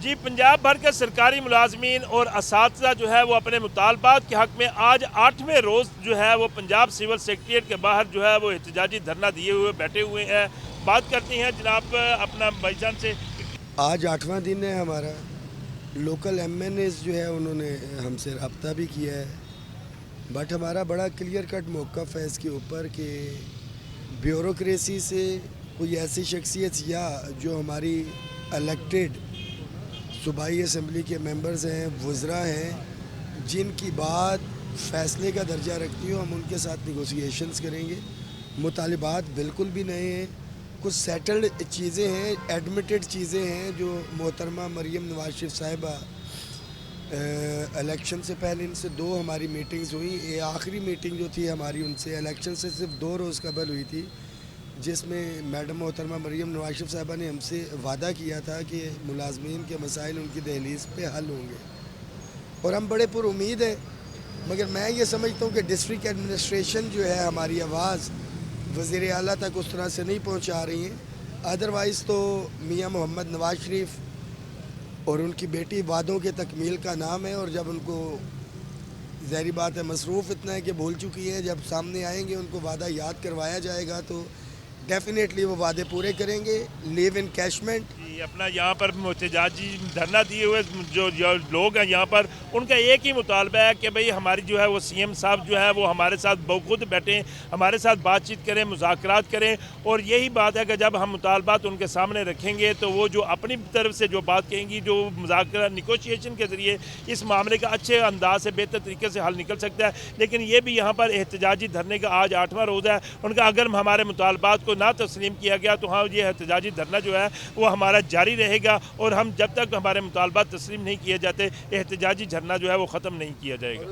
جی پنجاب بھر کے سرکاری ملازمین اور اساتذہ جو ہے وہ اپنے مطالبات کے حق میں آج 8ویں روز جو ہے وہ پنجاب سول سیکریٹریٹ کے باہر جو ہے وہ احتجاجی دھرنا دیے ہوئے بیٹھے ہوئے ہیں۔ بات کرتے ہیں جناب اپنا بھائی جان سے۔ آج 8واں دن ہے ہمارا۔ لوکل ایم این ایز جو ہے انہوں نے ہم سے رابطہ بھی کیا ہے، بٹ ہمارا بڑا کلیئر کٹ موقف ہے اس کے اوپر کہ بیوروکریسی سے کوئی ایسی شخصیت یا جو ہماری الیکٹڈ صوبائی اسمبلی کے ممبرز ہیں، وزراء ہیں، جن کی بات فیصلے کا درجہ رکھتی ہو، ہم ان کے ساتھ نیگوسیشنز کریں گے۔ مطالبات بالکل بھی نئے ہیں، کچھ سیٹلڈ چیزیں ہیں، ایڈمیٹڈ چیزیں ہیں جو محترمہ مریم نواز شریف صاحبہ الیکشن سے پہلے ان سے 2 ہماری میٹنگز ہوئی۔ یہ آخری میٹنگ جو تھی ہماری ان سے الیکشن سے صرف 2 روز قبل ہوئی تھی، جس میں میڈم محترمہ مریم نواز شریف صاحبہ نے ہم سے وعدہ کیا تھا کہ ملازمین کے مسائل ان کی دہلیز پہ حل ہوں گے، اور ہم بڑے پر امید ہیں۔ مگر میں یہ سمجھتا ہوں کہ ڈسٹرکٹ ایڈمنسٹریشن جو ہے ہماری آواز وزیر اعلیٰ تک اس طرح سے نہیں پہنچا رہی ہیں۔ ادروائز تو میاں محمد نواز شریف اور ان کی بیٹی وعدوں کے تکمیل کا نام ہے، اور جب ان کو ظاہری بات ہے مصروف اتنا ہے کہ بھول چکی ہے، جب سامنے آئیں گے ان کو وعدہ یاد کروایا جائے گا تو ڈیفینیٹلی وہ وعدے پورے کریں گے۔ لیو ان کیشمنٹ اپنا یہاں پر احتجاجی دھرنا دیے ہوئے جو لوگ ہیں یہاں پر، ان کا ایک ہی مطالبہ ہے کہ بھئی ہماری جو ہے وہ سی ایم صاحب جو ہے وہ ہمارے ساتھ بخود بیٹھیں، ہمارے ساتھ بات چیت کریں، مذاکرات کریں، اور یہی بات ہے کہ جب ہم مطالبات ان کے سامنے رکھیں گے تو وہ جو اپنی طرف سے جو بات کہیں گی، جو مذاکرہ نیگوشیشن کے ذریعے اس معاملے کا اچھے انداز سے بہتر طریقے سے حل نکل سکتا ہے۔ لیکن یہ بھی یہاں پر احتجاجی دھرنے کا آج 8واں روز ہے، ان کا اگر ہمارے مطالبات کو نہ تسلیم کیا گیا تو ہاں یہ احتجاجی دھرنا جو ہے وہ ہمارا جاری رہے گا، اور ہم جب تک ہمارے مطالبات تسلیم نہیں کیے جاتے احتجاجی دھرنا جو ہے وہ ختم نہیں کیا جائے گا۔